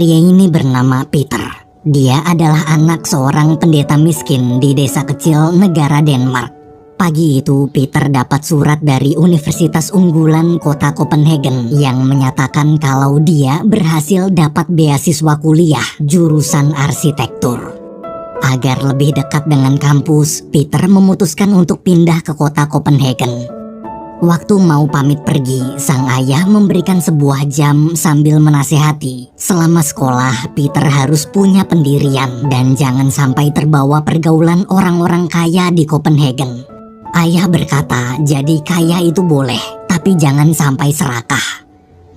Pria ini bernama Peter. Dia adalah anak seorang pendeta miskin di desa kecil negara Denmark. Pagi itu Peter dapat surat dari Universitas Unggulan Kota Copenhagen yang menyatakan kalau dia berhasil dapat beasiswa kuliah jurusan arsitektur. Agar lebih dekat dengan kampus, Peter memutuskan untuk pindah ke kota Copenhagen. Waktu mau pamit pergi, sang ayah memberikan sebuah jam sambil menasehati. Selama sekolah, Peter harus punya pendirian dan jangan sampai terbawa pergaulan orang-orang kaya di Copenhagen. Ayah berkata, jadi kaya itu boleh, tapi jangan sampai serakah.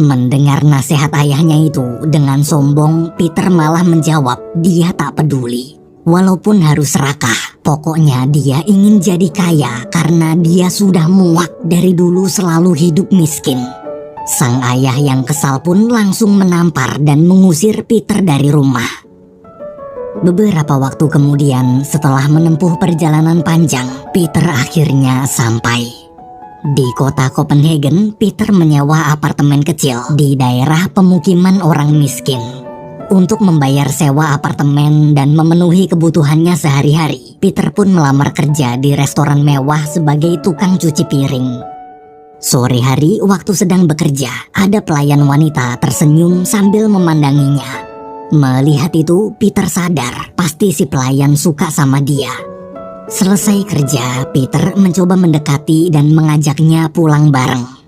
Mendengar nasihat ayahnya itu, dengan sombong, Peter malah menjawab, dia tak peduli. Walaupun harus serakah, pokoknya dia ingin jadi kaya karena dia sudah muak dari dulu selalu hidup miskin. Sang ayah yang kesal pun langsung menampar dan mengusir Peter dari rumah. Beberapa waktu kemudian, setelah menempuh perjalanan panjang, Peter akhirnya sampai. Di kota Copenhagen, Peter menyewa apartemen kecil di daerah pemukiman orang miskin. Untuk membayar sewa apartemen dan memenuhi kebutuhannya sehari-hari, Peter pun melamar kerja di restoran mewah sebagai tukang cuci piring. Sore hari, waktu sedang bekerja, ada pelayan wanita tersenyum sambil memandanginya. Melihat itu, Peter sadar pasti si pelayan suka sama dia. Selesai kerja, Peter mencoba mendekati dan mengajaknya pulang bareng.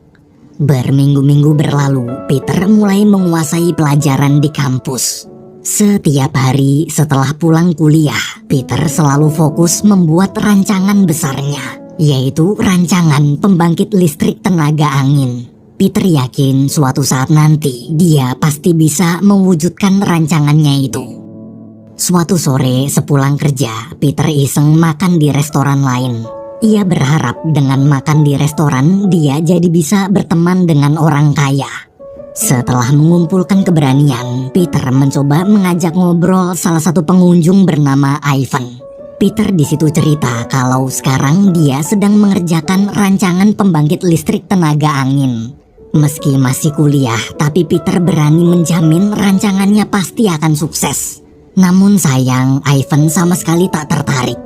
Berminggu-minggu berlalu, Peter mulai menguasai pelajaran di kampus. Setiap hari setelah pulang kuliah, Peter selalu fokus membuat rancangan besarnya, yaitu rancangan pembangkit listrik tenaga angin. Peter yakin suatu saat nanti dia pasti bisa mewujudkan rancangannya itu. Suatu sore sepulang kerja, Peter iseng makan di restoran lain. Ia berharap dengan makan di restoran dia jadi bisa berteman dengan orang kaya. Setelah mengumpulkan keberanian, Peter mencoba mengajak ngobrol salah satu pengunjung bernama Ivan. Peter di situ cerita kalau sekarang dia sedang mengerjakan rancangan pembangkit listrik tenaga angin. Meski masih kuliah, tapi Peter berani menjamin rancangannya pasti akan sukses. Namun sayang, Ivan sama sekali tak tertarik.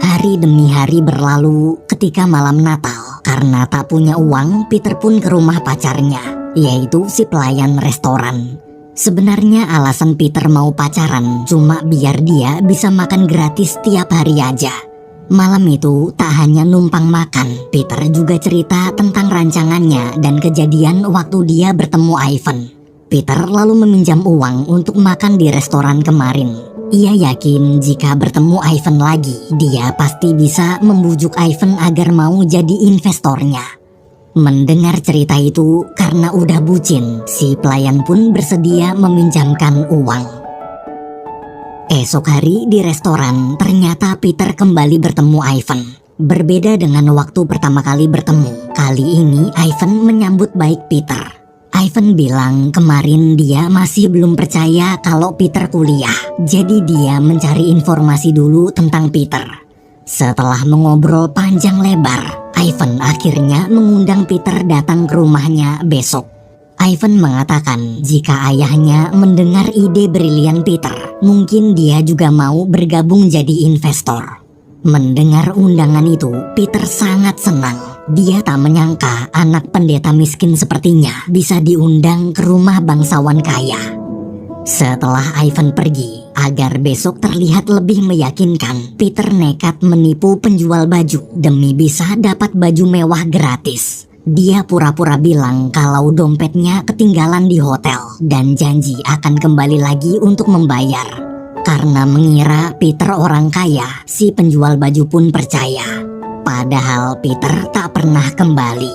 Hari demi hari berlalu. Ketika malam Natal, karena tak punya uang, Peter pun ke rumah pacarnya, yaitu si pelayan restoran. Sebenarnya alasan Peter mau pacaran cuma biar dia bisa makan gratis tiap hari aja. Malam itu tak hanya numpang makan, Peter juga cerita tentang rancangannya dan kejadian waktu dia bertemu Ivan. Peter lalu meminjam uang untuk makan di restoran kemarin. Ia yakin jika bertemu Ivan lagi, dia pasti bisa membujuk Ivan agar mau jadi investornya. Mendengar cerita itu, karena udah bucin, si pelayan pun bersedia meminjamkan uang. Esok hari di restoran, ternyata Peter kembali bertemu Ivan. Berbeda dengan waktu pertama kali bertemu, kali ini Ivan menyambut baik Peter. Ivan bilang kemarin dia masih belum percaya kalau Peter kuliah, jadi dia mencari informasi dulu tentang Peter. Setelah mengobrol panjang lebar, Ivan akhirnya mengundang Peter datang ke rumahnya besok. Ivan mengatakan jika ayahnya mendengar ide brilian Peter, mungkin dia juga mau bergabung jadi investor. Mendengar undangan itu, Peter sangat senang. Dia tak menyangka anak pendeta miskin sepertinya bisa diundang ke rumah bangsawan kaya. Setelah Ivan pergi, agar besok terlihat lebih meyakinkan, Peter nekat menipu penjual baju demi bisa dapat baju mewah gratis. Dia pura-pura bilang kalau dompetnya ketinggalan di hotel dan janji akan kembali lagi untuk membayar. Karena mengira Peter orang kaya, si penjual baju pun percaya. Padahal Peter tak pernah kembali.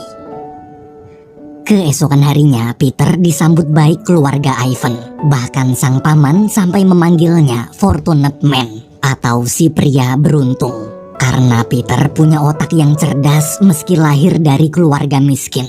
Keesokan harinya, Peter disambut baik keluarga Ivan. Bahkan sang paman sampai memanggilnya Fortunate Man, atau si pria beruntung. Karena Peter punya otak yang cerdas meski lahir dari keluarga miskin.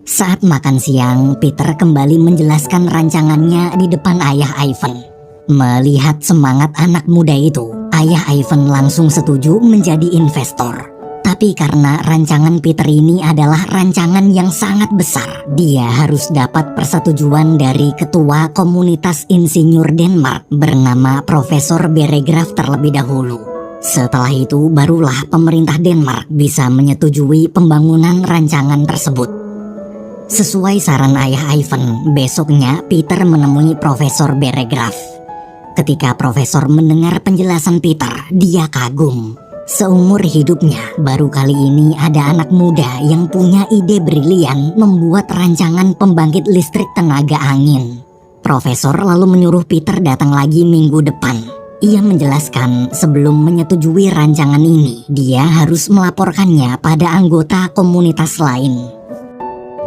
Saat makan siang, Peter kembali menjelaskan rancangannya di depan ayah Ivan. Melihat semangat anak muda itu, ayah Ivan langsung setuju menjadi investor. Tapi karena rancangan Peter ini adalah rancangan yang sangat besar, dia harus dapat persetujuan dari ketua komunitas insinyur Denmark bernama Profesor Beregraf terlebih dahulu. Setelah itu barulah pemerintah Denmark bisa menyetujui pembangunan rancangan tersebut. Sesuai saran ayah Ivan, besoknya Peter menemui Profesor Beregraf. Ketika Profesor mendengar penjelasan Peter, dia kagum. Seumur hidupnya, baru kali ini ada anak muda yang punya ide brilian membuat rancangan pembangkit listrik tenaga angin. Profesor lalu menyuruh Peter datang lagi minggu depan. Ia menjelaskan sebelum menyetujui rancangan ini, dia harus melaporkannya pada anggota komunitas lain.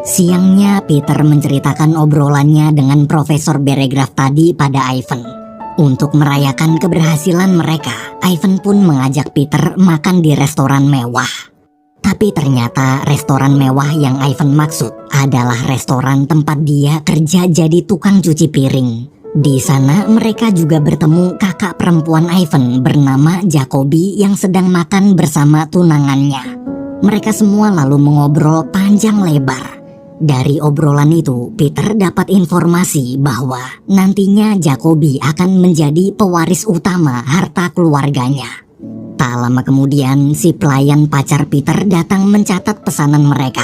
Siangnya Peter menceritakan obrolannya dengan Profesor Beregraf tadi pada Ivan. Untuk merayakan keberhasilan mereka, Ivan pun mengajak Peter makan di restoran mewah. Tapi ternyata restoran mewah yang Ivan maksud adalah restoran tempat dia kerja jadi tukang cuci piring. Di sana mereka juga bertemu kakak perempuan Ivan bernama Jacobi yang sedang makan bersama tunangannya. Mereka semua lalu mengobrol panjang lebar. Dari obrolan itu, Peter dapat informasi bahwa nantinya Jacobi akan menjadi pewaris utama harta keluarganya. Tak lama kemudian, si pelayan pacar Peter datang mencatat pesanan mereka.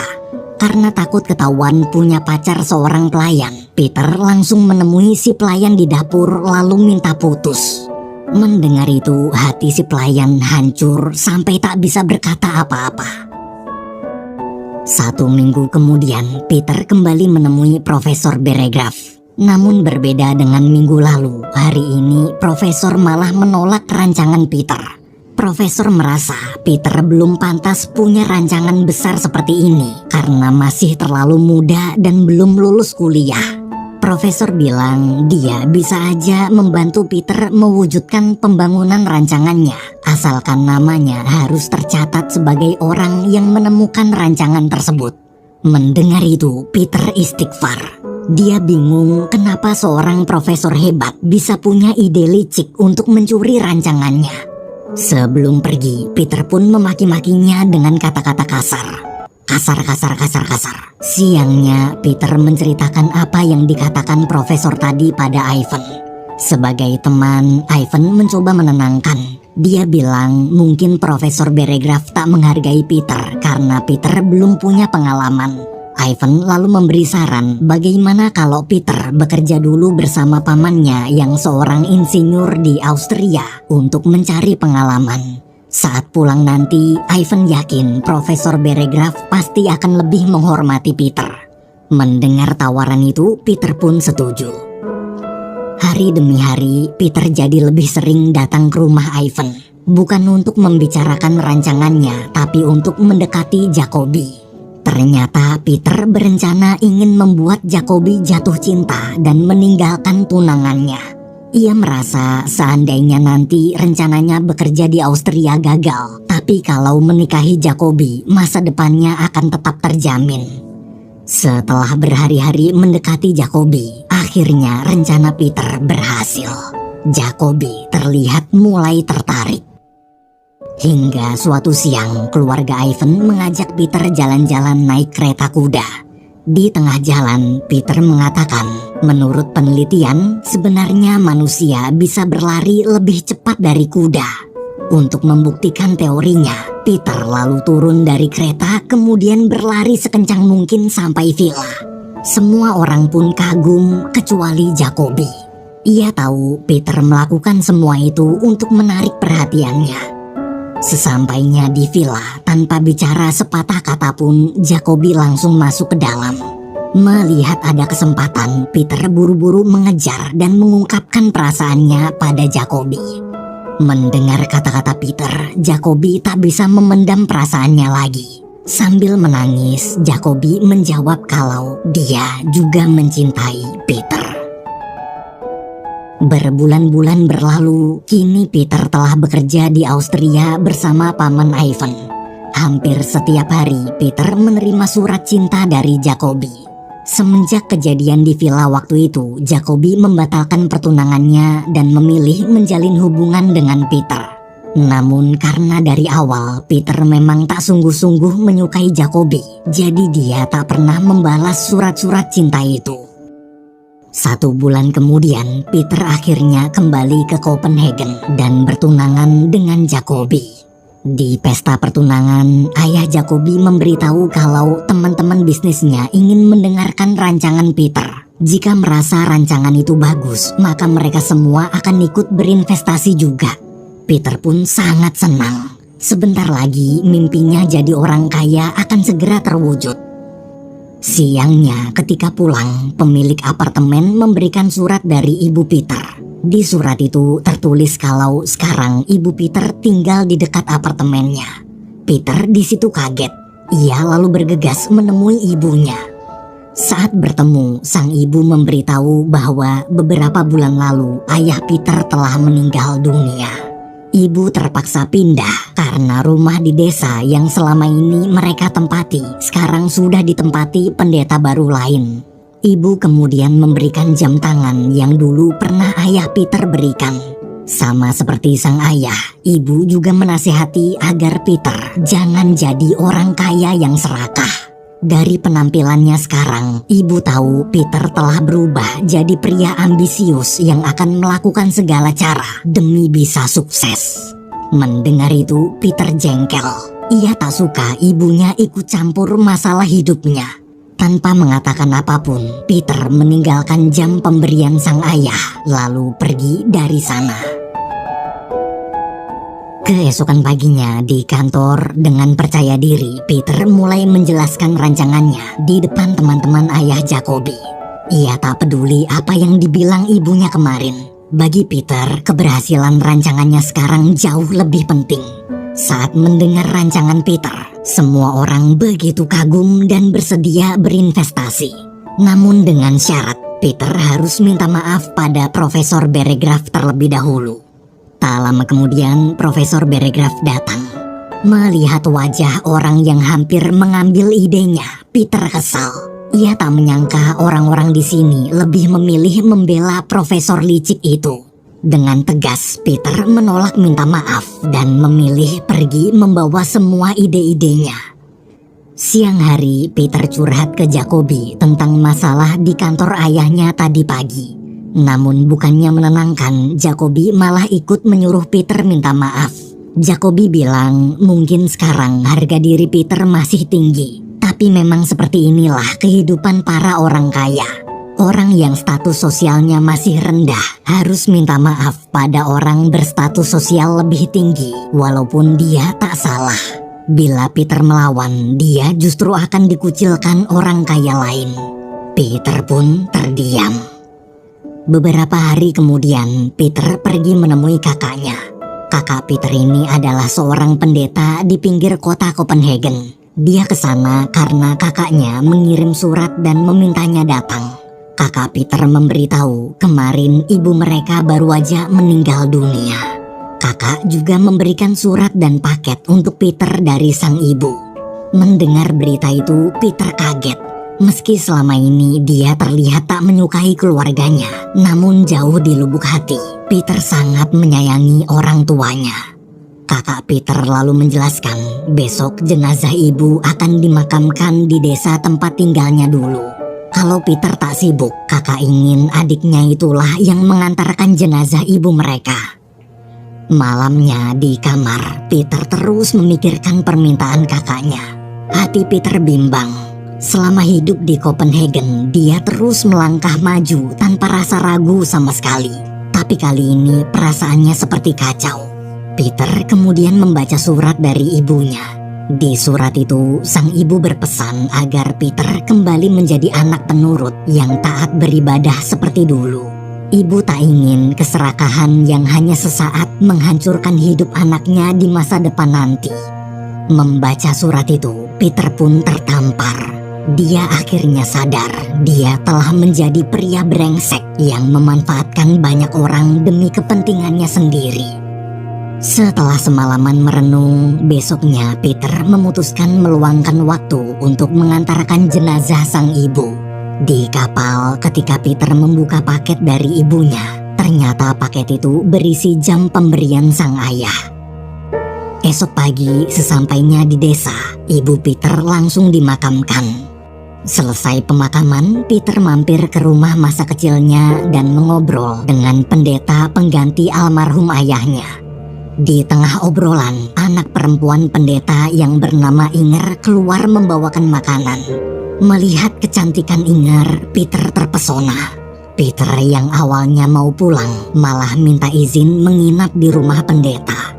Karena takut ketahuan punya pacar seorang pelayan, Peter langsung menemui si pelayan di dapur lalu minta putus. Mendengar itu, hati si pelayan hancur sampai tak bisa berkata apa-apa. 1 minggu kemudian, Peter kembali menemui Profesor Beregraf. Namun berbeda dengan minggu lalu, hari ini Profesor malah menolak rancangan Peter. Profesor merasa Peter belum pantas punya rancangan besar seperti ini karena masih terlalu muda dan belum lulus kuliah. Profesor bilang dia bisa aja membantu Peter mewujudkan pembangunan rancangannya, asalkan namanya harus tercatat sebagai orang yang menemukan rancangan tersebut. Mendengar itu, Peter istighfar. Dia bingung kenapa seorang profesor hebat bisa punya ide licik untuk mencuri rancangannya. Sebelum pergi, Peter pun memaki-makinya dengan kata-kata kasar. Kasar. Siangnya, Peter menceritakan apa yang dikatakan profesor tadi pada Ivan. Sebagai teman, Ivan mencoba menenangkan. Dia bilang mungkin Profesor Beregraf tak menghargai Peter karena Peter belum punya pengalaman. Ivan lalu memberi saran bagaimana kalau Peter bekerja dulu bersama pamannya yang seorang insinyur di Austria untuk mencari pengalaman. Saat pulang nanti, Ivan yakin Profesor Beregraf pasti akan lebih menghormati Peter. Mendengar tawaran itu, Peter pun setuju. Hari demi hari, Peter jadi lebih sering datang ke rumah Ivan. Bukan untuk membicarakan rancangannya, tapi untuk mendekati Jacobi. Ternyata Peter berencana ingin membuat Jacobi jatuh cinta dan meninggalkan tunangannya. Ia merasa seandainya nanti rencananya bekerja di Austria gagal, tapi kalau menikahi Jacobi, masa depannya akan tetap terjamin. Setelah berhari-hari mendekati Jacobi, akhirnya rencana Peter berhasil. Jacobi terlihat mulai tertarik. Hingga suatu siang, keluarga Ivan mengajak Peter jalan-jalan naik kereta kuda. Di tengah jalan, Peter mengatakan, menurut penelitian, sebenarnya manusia bisa berlari lebih cepat dari kuda. Untuk membuktikan teorinya, Peter lalu turun dari kereta kemudian berlari sekencang mungkin sampai villa. Semua orang pun kagum kecuali Jacobi. Ia tahu Peter melakukan semua itu untuk menarik perhatiannya. Sesampainya di villa, tanpa bicara sepatah kata pun, Jacobi langsung masuk ke dalam. Melihat ada kesempatan, Peter buru-buru mengejar dan mengungkapkan perasaannya pada Jacobi. Mendengar kata-kata Peter, Jacobi tak bisa memendam perasaannya lagi. Sambil menangis, Jacobi menjawab kalau dia juga mencintai Peter. Berbulan-bulan berlalu, kini Peter telah bekerja di Austria bersama paman Ivan. Hampir setiap hari, Peter menerima surat cinta dari Jacobi. Semenjak kejadian di villa waktu itu, Jacobi membatalkan pertunangannya dan memilih menjalin hubungan dengan Peter. Namun karena dari awal Peter memang tak sungguh-sungguh menyukai Jacobi, jadi dia tak pernah membalas surat-surat cinta itu. 1 bulan kemudian, Peter akhirnya kembali ke Copenhagen dan bertunangan dengan Jacobi. Di pesta pertunangan, ayah Jacobi memberitahu kalau teman-teman bisnisnya ingin mendengarkan rancangan Peter. Jika merasa rancangan itu bagus, maka mereka semua akan ikut berinvestasi juga. Peter pun sangat senang. Sebentar lagi mimpinya jadi orang kaya akan segera terwujud. Siangnya ketika pulang, pemilik apartemen memberikan surat dari ibu Peter. Di surat itu tertulis kalau sekarang ibu Peter tinggal di dekat apartemennya. Peter di situ kaget. Ia lalu bergegas menemui ibunya. Saat bertemu, sang ibu memberitahu bahwa beberapa bulan lalu ayah Peter telah meninggal dunia. Ibu terpaksa pindah karena rumah di desa yang selama ini mereka tempati sekarang sudah ditempati pendeta baru lain. Ibu kemudian memberikan jam tangan yang dulu pernah ayah Peter berikan. Sama seperti sang ayah, ibu juga menasihati agar Peter jangan jadi orang kaya yang serakah. Dari penampilannya sekarang, ibu tahu Peter telah berubah jadi pria ambisius yang akan melakukan segala cara demi bisa sukses. Mendengar itu, Peter jengkel. Ia tak suka ibunya ikut campur masalah hidupnya. Tanpa mengatakan apapun, Peter meninggalkan jam pemberian sang ayah, lalu pergi dari sana. Keesokan paginya di kantor, dengan percaya diri, Peter mulai menjelaskan rancangannya di depan teman-teman ayah Jacobi. Ia tak peduli apa yang dibilang ibunya kemarin. Bagi Peter, keberhasilan rancangannya sekarang jauh lebih penting. Saat mendengar rancangan Peter, semua orang begitu kagum dan bersedia berinvestasi. Namun dengan syarat, Peter harus minta maaf pada Profesor Beregraf terlebih dahulu. Tak lama kemudian, Profesor Beregraf datang. Melihat wajah orang yang hampir mengambil idenya, Peter kesal. Ia tak menyangka orang-orang di sini lebih memilih membela Profesor licik itu. Dengan tegas, Peter menolak minta maaf dan memilih pergi membawa semua ide-idenya. Siang hari, Peter curhat ke Jacobi tentang masalah di kantor ayahnya tadi pagi. Namun bukannya menenangkan, Jacobi malah ikut menyuruh Peter minta maaf. Jacobi bilang mungkin sekarang harga diri Peter masih tinggi, tapi memang seperti inilah kehidupan para orang kaya. Orang yang status sosialnya masih rendah harus minta maaf pada orang berstatus sosial lebih tinggi, walaupun dia tak salah. Bila Peter melawan, dia justru akan dikucilkan orang kaya lain. Peter pun terdiam. Beberapa hari kemudian, Peter pergi menemui kakaknya. Kakak Peter ini adalah seorang pendeta di pinggir kota Copenhagen. Dia ke sana karena kakaknya mengirim surat dan memintanya datang. Kakak Peter memberitahu kemarin ibu mereka baru aja meninggal dunia. Kakak juga memberikan surat dan paket untuk Peter dari sang ibu. Mendengar berita itu, Peter kaget. Meski selama ini dia terlihat tak menyukai keluarganya, namun jauh di lubuk hati, Peter sangat menyayangi orang tuanya. Kakak Peter lalu menjelaskan besok jenazah ibu akan dimakamkan di desa tempat tinggalnya dulu. Kalau Peter tak sibuk, kakak ingin adiknya itulah yang mengantarkan jenazah ibu mereka. Malamnya di kamar, Peter terus memikirkan permintaan kakaknya. Hati Peter bimbang. Selama hidup di Copenhagen, dia terus melangkah maju tanpa rasa ragu sama sekali. Tapi kali ini perasaannya seperti kacau. Peter kemudian membaca surat dari ibunya. Di surat itu, sang ibu berpesan agar Peter kembali menjadi anak penurut yang taat beribadah seperti dulu. Ibu tak ingin keserakahan yang hanya sesaat menghancurkan hidup anaknya di masa depan nanti. Membaca surat itu, Peter pun tertampar. Dia akhirnya sadar dia telah menjadi pria brengsek yang memanfaatkan banyak orang demi kepentingannya sendiri. Setelah semalaman merenung, besoknya Peter memutuskan meluangkan waktu untuk mengantarkan jenazah sang ibu. Di kapal, ketika Peter membuka paket dari ibunya, ternyata paket itu berisi jam pemberian sang ayah. Esok pagi sesampainya di desa, ibu Peter langsung dimakamkan. Selesai pemakaman, Peter mampir ke rumah masa kecilnya dan mengobrol dengan pendeta pengganti almarhum ayahnya. Di tengah obrolan, anak perempuan pendeta yang bernama Inger keluar membawakan makanan. Melihat kecantikan Inger, Peter terpesona. Peter yang awalnya mau pulang malah minta izin menginap di rumah pendeta.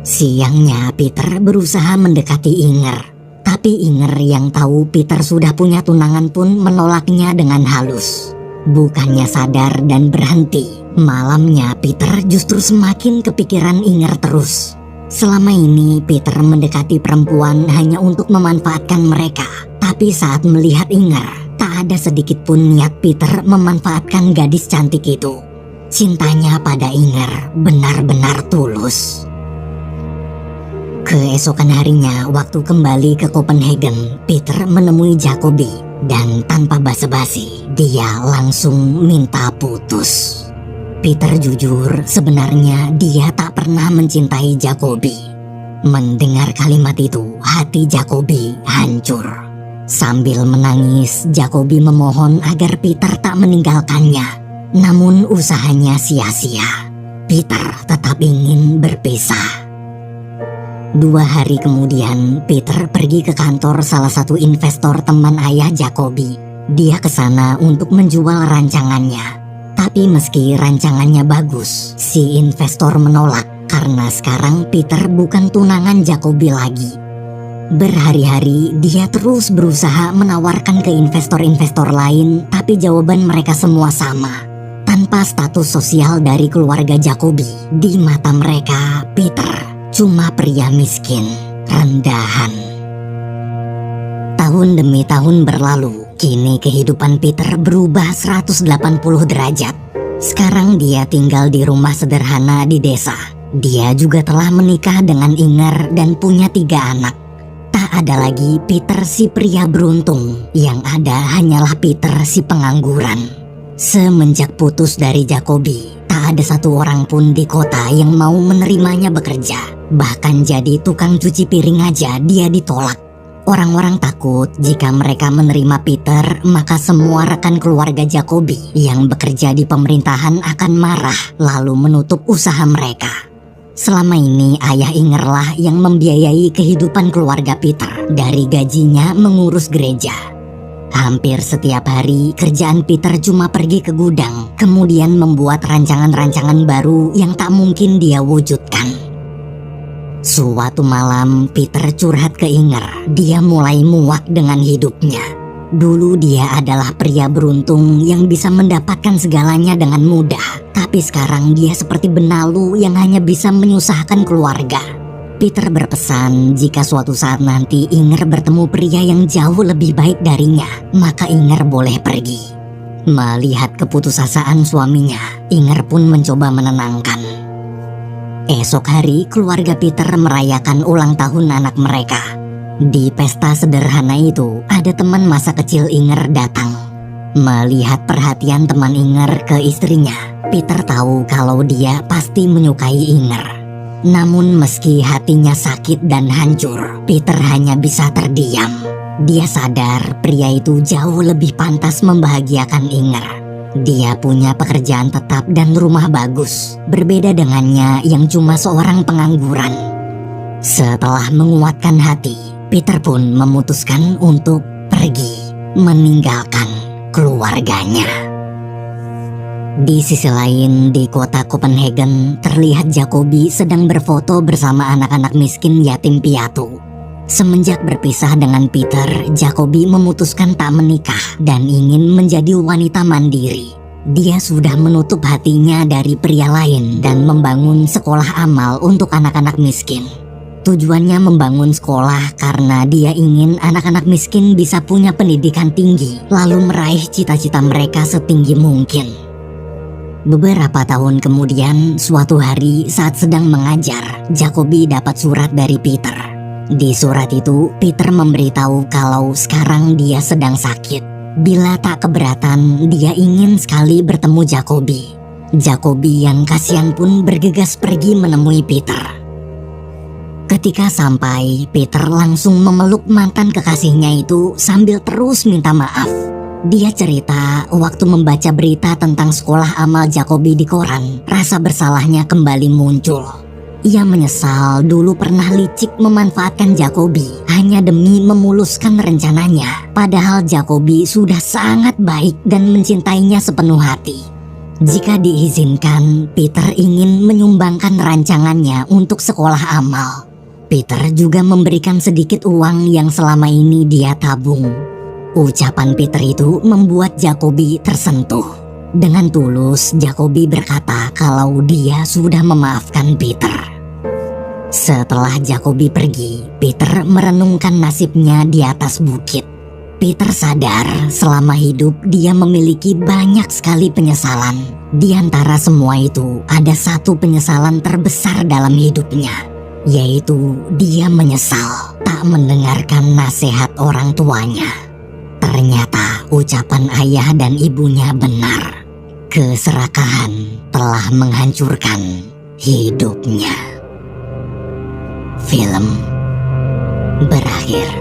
Siangnya Peter berusaha mendekati Inger. Tapi Inger yang tahu Peter sudah punya tunangan pun menolaknya dengan halus. Bukannya sadar dan berhenti, malamnya Peter justru semakin kepikiran Inger terus. Selama ini Peter mendekati perempuan hanya untuk memanfaatkan mereka. Tapi saat melihat Inger, tak ada sedikit pun niat Peter memanfaatkan gadis cantik itu. Cintanya pada Inger benar-benar tulus. Keesokan harinya, waktu kembali ke Copenhagen, Peter menemui Jacobi dan tanpa basa-basi, dia langsung minta putus. Peter jujur, sebenarnya dia tak pernah mencintai Jacobi. Mendengar kalimat itu, hati Jacobi hancur. Sambil menangis, Jacobi memohon agar Peter tak meninggalkannya. Namun usahanya sia-sia. Peter tetap ingin berpisah. 2 hari kemudian, Peter pergi ke kantor salah satu investor teman ayah Jacobi. Dia ke sana untuk menjual rancangannya. Tapi meski rancangannya bagus, si investor menolak karena sekarang Peter bukan tunangan Jacobi lagi. Berhari-hari dia terus berusaha menawarkan ke investor-investor lain, tapi jawaban mereka semua sama. Tanpa status sosial dari keluarga Jacobi, di mata mereka Peter cuma pria miskin, rendahan. Tahun demi tahun berlalu, kini kehidupan Peter berubah 180 derajat. Sekarang dia tinggal di rumah sederhana di desa. Dia juga telah menikah dengan Inger dan punya 3 anak. Tak ada lagi Peter si pria beruntung, yang ada hanyalah Peter si pengangguran. Semenjak putus dari Jacobi, tak ada satu orang pun di kota yang mau menerimanya bekerja. Bahkan jadi tukang cuci piring aja dia ditolak. Orang-orang takut jika mereka menerima Peter, maka semua rekan keluarga Jacobi yang bekerja di pemerintahan akan marah lalu menutup usaha mereka. Selama ini ayah Inger lah yang membiayai kehidupan keluarga Peter dari gajinya mengurus gereja. Hampir setiap hari kerjaan Peter cuma pergi ke gudang, kemudian membuat rancangan-rancangan baru yang tak mungkin dia wujudkan. Suatu malam Peter curhat ke Inger. Dia mulai muak dengan hidupnya. Dulu dia adalah pria beruntung yang bisa mendapatkan segalanya dengan mudah. Tapi sekarang dia seperti benalu yang hanya bisa menyusahkan keluarga. Peter berpesan jika suatu saat nanti Inger bertemu pria yang jauh lebih baik darinya, maka Inger boleh pergi. Melihat keputusasaan suaminya, Inger pun mencoba menenangkan. Esok hari keluarga Peter merayakan ulang tahun anak mereka. Di pesta sederhana itu ada teman masa kecil Inger datang. Melihat perhatian teman Inger ke istrinya, Peter tahu kalau dia pasti menyukai Inger. Namun meski hatinya sakit dan hancur, Peter hanya bisa terdiam. Dia sadar pria itu jauh lebih pantas membahagiakan Inger. Dia punya pekerjaan tetap dan rumah bagus, berbeda dengannya yang cuma seorang pengangguran. Setelah menguatkan hati, Peter pun memutuskan untuk pergi, meninggalkan keluarganya. Di sisi lain, di kota Copenhagen, terlihat Jacobi sedang berfoto bersama anak-anak miskin yatim piatu. Semenjak berpisah dengan Peter, Jacobi memutuskan tak menikah dan ingin menjadi wanita mandiri. Dia sudah menutup hatinya dari pria lain dan membangun sekolah amal untuk anak-anak miskin. Tujuannya membangun sekolah karena dia ingin anak-anak miskin bisa punya pendidikan tinggi, lalu meraih cita-cita mereka setinggi mungkin. Beberapa tahun kemudian, suatu hari saat sedang mengajar, Jacobi dapat surat dari Peter. Di surat itu, Peter memberitahu kalau sekarang dia sedang sakit. Bila tak keberatan, dia ingin sekali bertemu Jacobi. Jacobi yang kasihan pun bergegas pergi menemui Peter. Ketika sampai, Peter langsung memeluk mantan kekasihnya itu sambil terus minta maaf. Dia cerita waktu membaca berita tentang sekolah amal Jacoby di koran, rasa bersalahnya kembali muncul. Ia menyesal dulu pernah licik memanfaatkan Jacoby hanya demi memuluskan rencananya. Padahal Jacoby sudah sangat baik dan mencintainya sepenuh hati. Jika diizinkan, Peter ingin menyumbangkan rancangannya untuk sekolah amal. Peter juga memberikan sedikit uang yang selama ini dia tabung. Ucapan Peter itu membuat Jacoby tersentuh. Dengan tulus, Jacoby berkata kalau dia sudah memaafkan Peter. Setelah Jacoby pergi, Peter merenungkan nasibnya di atas bukit. Peter sadar selama hidup dia memiliki banyak sekali penyesalan. Di antara semua itu, ada satu penyesalan terbesar dalam hidupnya, yaitu dia menyesal tak mendengarkan nasihat orang tuanya. Ternyata ucapan ayah dan ibunya benar. Keserakahan telah menghancurkan hidupnya. Film berakhir.